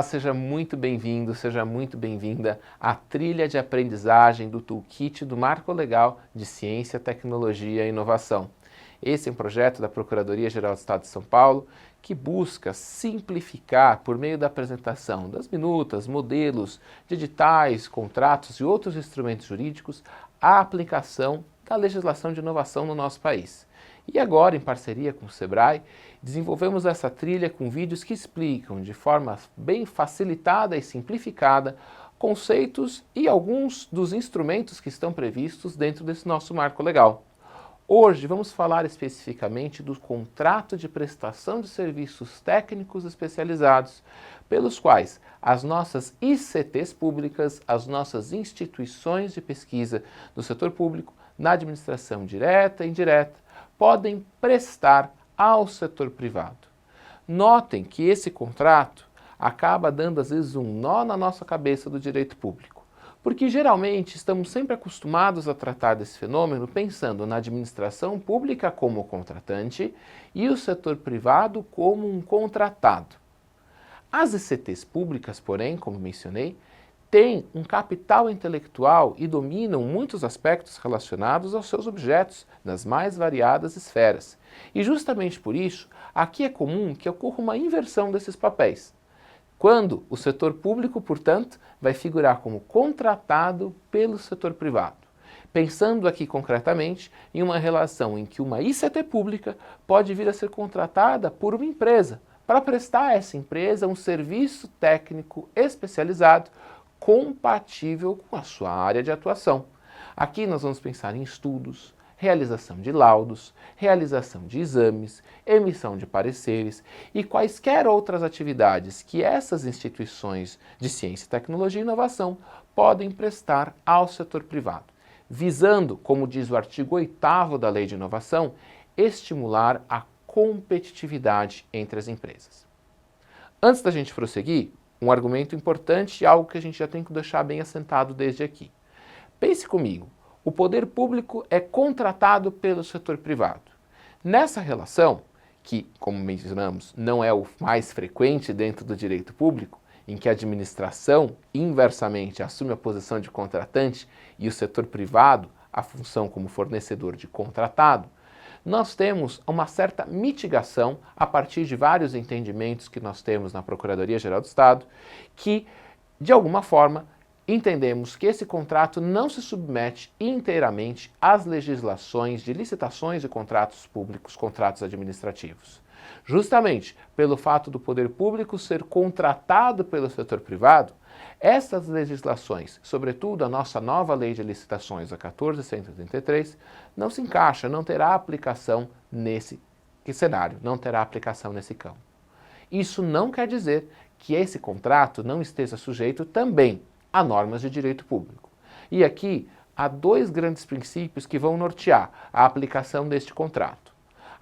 Olá, seja muito bem-vindo, seja muito bem-vinda à trilha de aprendizagem do Toolkit do Marco Legal de Ciência, Tecnologia e Inovação. Esse é um projeto da Procuradoria-Geral do Estado de São Paulo que busca simplificar, por meio da apresentação das minutas, modelos, de editais, contratos e outros instrumentos jurídicos, a aplicação da legislação de inovação no nosso país. E agora, em parceria com o Sebrae, desenvolvemos essa trilha com vídeos que explicam de forma bem facilitada e simplificada conceitos e alguns dos instrumentos que estão previstos dentro desse nosso marco legal. Hoje vamos falar especificamente do contrato de prestação de serviços técnicos especializados, pelos quais as nossas ICTs públicas, as nossas instituições de pesquisa do setor público, na administração direta e indireta, podem prestar ao setor privado. Notem que esse contrato acaba dando às vezes um nó na nossa cabeça do direito público, porque geralmente estamos sempre acostumados a tratar desse fenômeno pensando na administração pública como contratante e o setor privado como um contratado. As ICTs públicas, porém, como mencionei, têm um capital intelectual e dominam muitos aspectos relacionados aos seus objetos, nas mais variadas esferas. E justamente por isso, aqui é comum que ocorra uma inversão desses papéis, quando o setor público, portanto, vai figurar como contratado pelo setor privado. Pensando aqui concretamente em uma relação em que uma ICT pública pode vir a ser contratada por uma empresa, para prestar a essa empresa um serviço técnico especializado compatível com a sua área de atuação. Aqui nós vamos pensar em estudos, realização de laudos, realização de exames, emissão de pareceres e quaisquer outras atividades que essas instituições de ciência, tecnologia e inovação podem prestar ao setor privado, visando, como diz o artigo 8º da Lei de Inovação, estimular a competitividade entre as empresas. Antes da gente prosseguir, um argumento importante e algo que a gente já tem que deixar bem assentado desde aqui. Pense comigo, o poder público é contratado pelo setor privado. Nessa relação, que, como mencionamos, não é o mais frequente dentro do direito público, em que a administração inversamente assume a posição de contratante e o setor privado a função como fornecedor de contratado, nós temos uma certa mitigação a partir de vários entendimentos que nós temos na Procuradoria-Geral do Estado, que, de alguma forma, entendemos que esse contrato não se submete inteiramente às legislações de licitações de contratos públicos, contratos administrativos. Justamente pelo fato do poder público ser contratado pelo setor privado, essas legislações, sobretudo a nossa nova lei de licitações, a 14.133, não se encaixa, não terá aplicação nesse cenário, não terá aplicação nesse campo. Isso não quer dizer que esse contrato não esteja sujeito também a normas de direito público. E aqui há dois grandes princípios que vão nortear a aplicação deste contrato.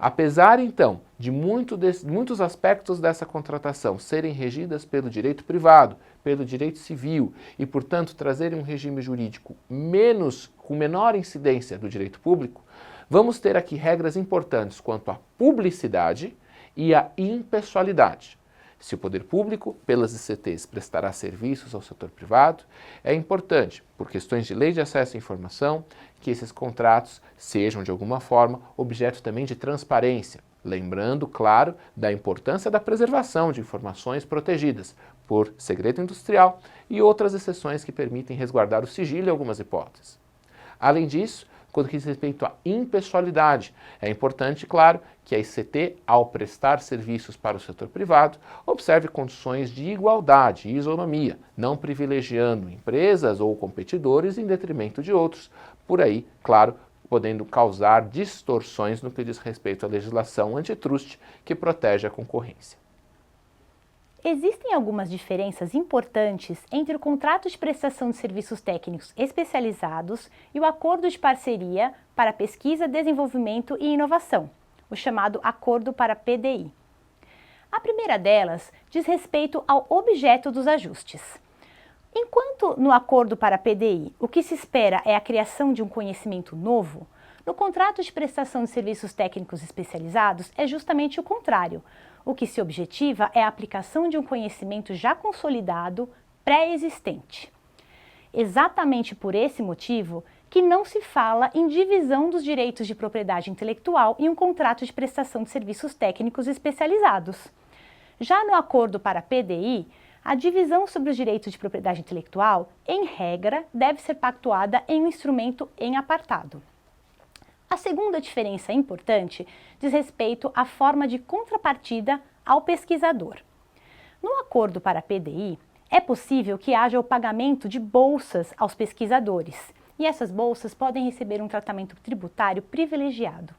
Apesar, então, de muitos aspectos dessa contratação serem regidas pelo direito privado, pelo direito civil e, portanto, trazerem um regime jurídico com menor incidência do direito público, vamos ter aqui regras importantes quanto à publicidade e à impessoalidade. Se o poder público, pelas ICTs, prestará serviços ao setor privado, é importante, por questões de lei de acesso à informação, que esses contratos sejam, de alguma forma, objeto também de transparência, lembrando, claro, da importância da preservação de informações protegidas por segredo industrial e outras exceções que permitem resguardar o sigilo em algumas hipóteses. Além disso, quando diz respeito à impessoalidade, é importante, claro, que a ICT, ao prestar serviços para o setor privado, observe condições de igualdade e isonomia, não privilegiando empresas ou competidores em detrimento de outros, por aí, claro, podendo causar distorções no que diz respeito à legislação antitruste que protege a concorrência. Existem algumas diferenças importantes entre o contrato de prestação de serviços técnicos especializados e o acordo de parceria para pesquisa, desenvolvimento e inovação, o chamado acordo para PDI. A primeira delas diz respeito ao objeto dos ajustes. Enquanto no acordo para PDI o que se espera é a criação de um conhecimento novo, No contrato de prestação de serviços técnicos especializados é justamente o contrário. O que se objetiva é a aplicação de um conhecimento já consolidado, pré-existente. Exatamente por esse motivo que não se fala em divisão dos direitos de propriedade intelectual em um contrato de prestação de serviços técnicos especializados. Já no acordo para PDI, a divisão sobre os direitos de propriedade intelectual, em regra, deve ser pactuada em um instrumento em apartado. A segunda diferença importante diz respeito à forma de contrapartida ao pesquisador. No acordo para PDI, é possível que haja o pagamento de bolsas aos pesquisadores, e essas bolsas podem receber um tratamento tributário privilegiado.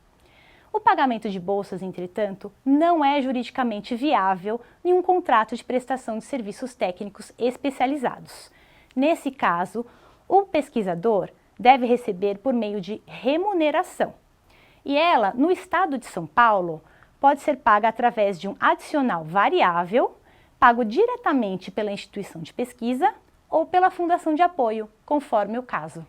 O pagamento de bolsas, entretanto, não é juridicamente viável em um contrato de prestação de serviços técnicos especializados. Nesse caso, o pesquisador deve receber por meio de remuneração. E ela, no estado de São Paulo, pode ser paga através de um adicional variável, pago diretamente pela instituição de pesquisa ou pela fundação de apoio, conforme o caso.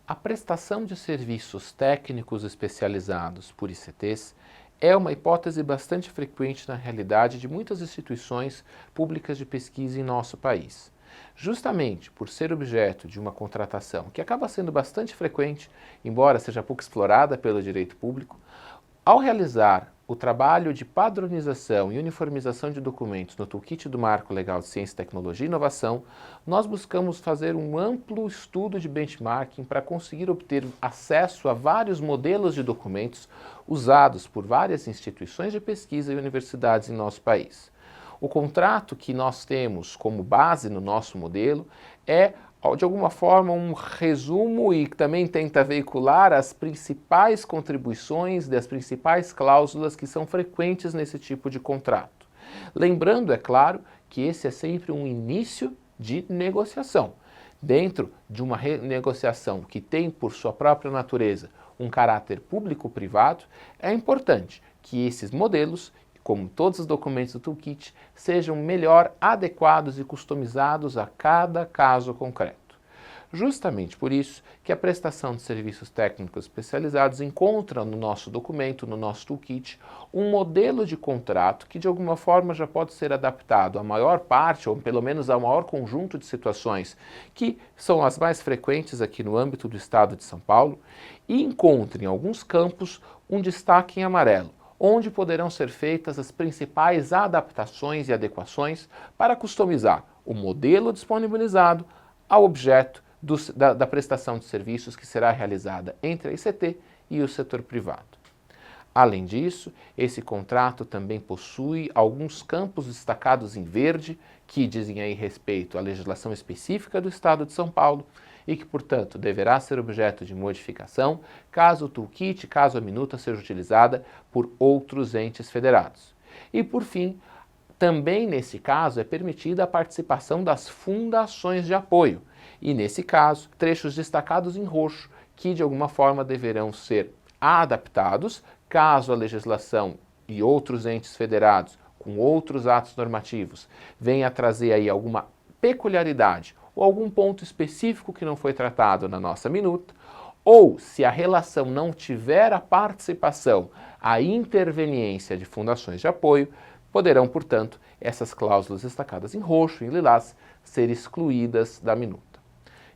A prestação de serviços técnicos especializados por ICTs é uma hipótese bastante frequente na realidade de muitas instituições públicas de pesquisa em nosso país. Justamente por ser objeto de uma contratação que acaba sendo bastante frequente, embora seja pouco explorada pelo direito público, ao realizar o trabalho de padronização e uniformização de documentos no Toolkit do Marco Legal de Ciência, Tecnologia e Inovação, nós buscamos fazer um amplo estudo de benchmarking para conseguir obter acesso a vários modelos de documentos usados por várias instituições de pesquisa e universidades em nosso país. O contrato que nós temos como base no nosso modelo é, de alguma forma, um resumo e também tenta veicular as principais contribuições das principais cláusulas que são frequentes nesse tipo de contrato. Lembrando, é claro, que esse é sempre um início de negociação. Dentro de uma negociação que tem, por sua própria natureza, um caráter público-privado, é importante que esses modelos, como todos os documentos do Toolkit, sejam melhor adequados e customizados a cada caso concreto. Justamente por isso que a prestação de serviços técnicos especializados encontra no nosso documento, no nosso Toolkit, um modelo de contrato que de alguma forma já pode ser adaptado à maior parte, ou pelo menos ao maior conjunto de situações que são as mais frequentes aqui no âmbito do estado de São Paulo, e encontra em alguns campos um destaque em amarelo, onde poderão ser feitas as principais adaptações e adequações para customizar o modelo disponibilizado ao objeto da prestação de serviços que será realizada entre a ICT e o setor privado. Além disso, esse contrato também possui alguns campos destacados em verde, que dizem aí respeito à legislação específica do Estado de São Paulo e que, portanto, deverá ser objeto de modificação caso o Toolkit, caso a minuta seja utilizada por outros entes federados. E, por fim, também nesse caso é permitida a participação das fundações de apoio, e nesse caso, trechos destacados em roxo que de alguma forma deverão ser adaptados caso a legislação e outros entes federados com outros atos normativos venha a trazer aí alguma peculiaridade ou algum ponto específico que não foi tratado na nossa minuta, ou se a relação não tiver a participação, a interveniência de fundações de apoio, poderão, portanto, essas cláusulas destacadas em roxo e em lilás ser excluídas da minuta.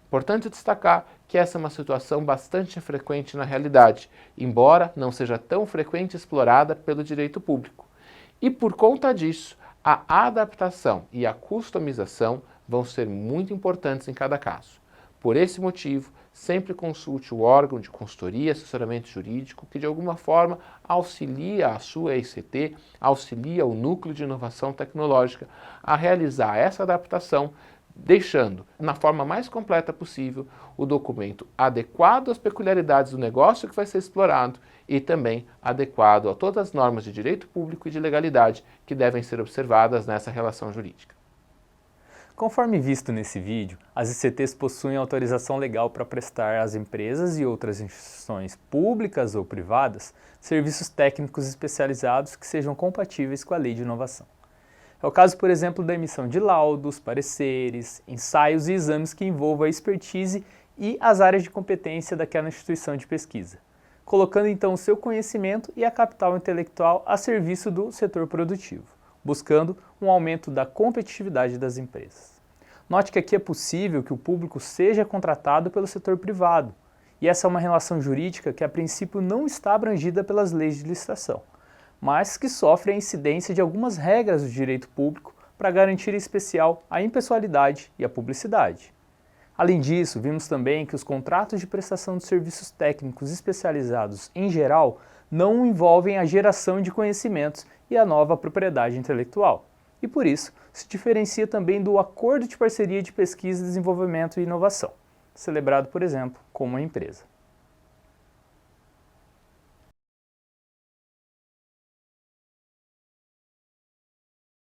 Importante destacar que essa é uma situação bastante frequente na realidade, embora não seja tão frequente e explorada pelo direito público. E por conta disso, a adaptação e a customização vão ser muito importantes em cada caso. Por esse motivo, sempre consulte o órgão de consultoria e assessoramento jurídico que de alguma forma auxilia a sua ICT, auxilia o Núcleo de Inovação Tecnológica a realizar essa adaptação, deixando, na forma mais completa possível, o documento adequado às peculiaridades do negócio que vai ser explorado e também adequado a todas as normas de direito público e de legalidade que devem ser observadas nessa relação jurídica. Conforme visto nesse vídeo, as ICTs possuem autorização legal para prestar às empresas e outras instituições públicas ou privadas serviços técnicos especializados que sejam compatíveis com a Lei de Inovação. É o caso, por exemplo, da emissão de laudos, pareceres, ensaios e exames que envolvam a expertise e as áreas de competência daquela instituição de pesquisa, colocando então o seu conhecimento e a capital intelectual a serviço do setor produtivo, buscando um aumento da competitividade das empresas. Note que aqui é possível que o público seja contratado pelo setor privado, e essa é uma relação jurídica que a princípio não está abrangida pelas leis de licitação, mas que sofre a incidência de algumas regras do direito público para garantir em especial a impessoalidade e a publicidade. Além disso, vimos também que os contratos de prestação de serviços técnicos especializados, em geral, não envolvem a geração de conhecimentos e a nova propriedade intelectual, e por isso se diferencia também do Acordo de Parceria de Pesquisa, Desenvolvimento e Inovação, celebrado, por exemplo, com uma empresa.